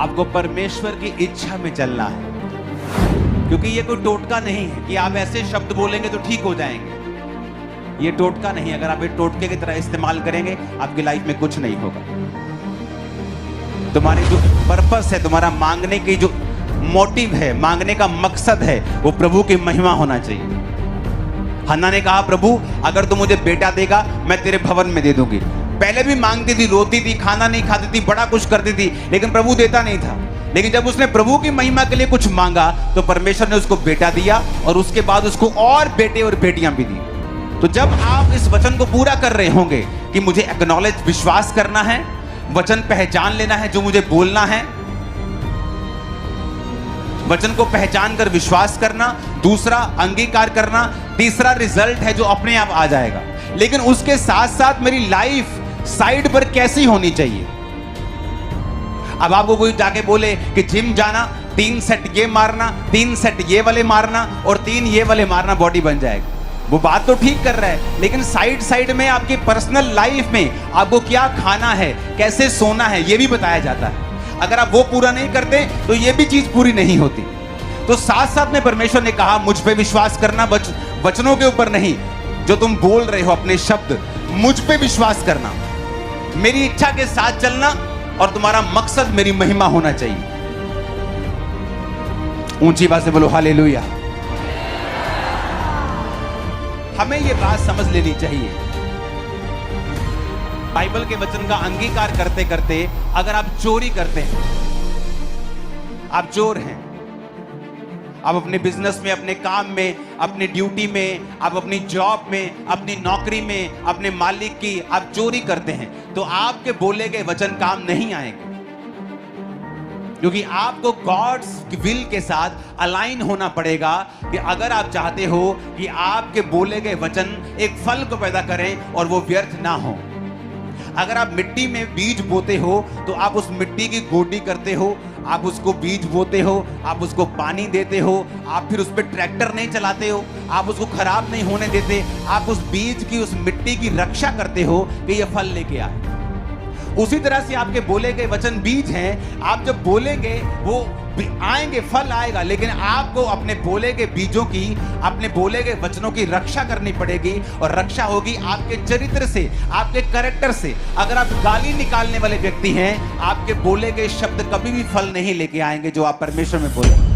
आपको परमेश्वर की इच्छा में चलना है, क्योंकि ये कोई टोटका नहीं है कि आप ऐसे शब्द बोलेंगे तो ठीक हो जाएंगे। ये टोटका नहीं, अगर आप ये टोटके की तरह इस्तेमाल करेंगे आपकी लाइफ में कुछ नहीं होगा। तुम्हारी जो पर्पस है, तुम्हारा मांगने की जो मोटिव है, मांगने का मकसद है, वो प्रभु की महिमा होना चाहिए। हन्ना ने कहा, प्रभु अगर तू मुझे बेटा देगा मैं तेरे भवन में दे दूंगी। पहले भी मांगती थी, रोती थी, खाना नहीं खाती थी, बड़ा कुछ करती थी, लेकिन प्रभु देता नहीं था। लेकिन जब उसने प्रभु की महिमा के लिए कुछ मांगा तो परमेश्वर ने उसको बेटा दिया, और उसके बाद उसको और बेटे और बेटियां भी दी। तो जब आप इस वचन को पूरा कर रहे होंगे कि मुझे एक्नॉलेज, विश्वास करना है, वचन पहचान लेना है जो मुझे बोलना है, वचन को पहचान कर विश्वास करना, दूसरा अंगीकार करना, तीसरा रिजल्ट है जो अपने आप आ जाएगा। लेकिन उसके साथ साथ मेरी लाइफ साइड पर कैसी होनी चाहिए। अब आपको कोई जाके बोले कि जिम जाना, 3 सेट ये मारना, 3 सेट ये वाले मारना और 3 ये वाले मारना, बॉडी बन जाएगी। वो बात तो ठीक कर रहा है, लेकिन साइड साइड में आपकी पर्सनल लाइफ में आपको क्या खाना है, कैसे सोना है, ये भी बताया जाता है। अगर आप वो पूरा नहीं करते तो ये भी चीज पूरी नहीं होती। तो साथ साथ में परमेश्वर ने कहा, मुझ पे विश्वास करना, वचनों के ऊपर नहीं, जो तुम बोल रहे हो अपने शब्द, मुझ पे विश्वास करना, मेरी इच्छा के साथ चलना, और तुम्हारा मकसद मेरी महिमा होना चाहिए। ऊंची आवाज से बोलो हालेलुया। हमें यह बात समझ लेनी चाहिए, बाइबल के वचन का अंगीकार करते करते अगर आप चोरी करते हैं, आप चोर हैं, आप अपने बिजनेस में, अपने काम में, अपनी ड्यूटी में, आप अपनी जॉब में, अपनी नौकरी में, अपने मालिक की आप चोरी करते हैं, तो आपके बोले गए वचन काम नहीं आएंगे, क्योंकि आपको गॉड्स विल के साथ अलाइन होना पड़ेगा। कि अगर आप चाहते हो कि आपके बोले गए वचन एक फल को पैदा करें और वो व्यर्थ ना हो। अगर आप मिट्टी में बीज बोते हो तो आप उस मिट्टी की गोडी करते हो, आप उसको बीज बोते हो, आप उसको पानी देते हो, आप फिर उस पर ट्रैक्टर नहीं चलाते हो, आप उसको खराब नहीं होने देते, आप उस बीज की, उस मिट्टी की रक्षा करते हो कि ये फल लेके आए। उसी तरह से आपके बोले गए वचन बीज हैं, आप जब बोलेंगे वो आएंगे, फल आएगा, लेकिन आपको अपने बोले गए बीजों की, अपने बोले गए वचनों की रक्षा करनी पड़ेगी, और रक्षा होगी आपके चरित्र से, आपके कैरेक्टर से। अगर आप गाली निकालने वाले व्यक्ति हैं, आपके बोले गए शब्द कभी भी फल नहीं लेके आएंगे जो आप परमेश्वर में बोले।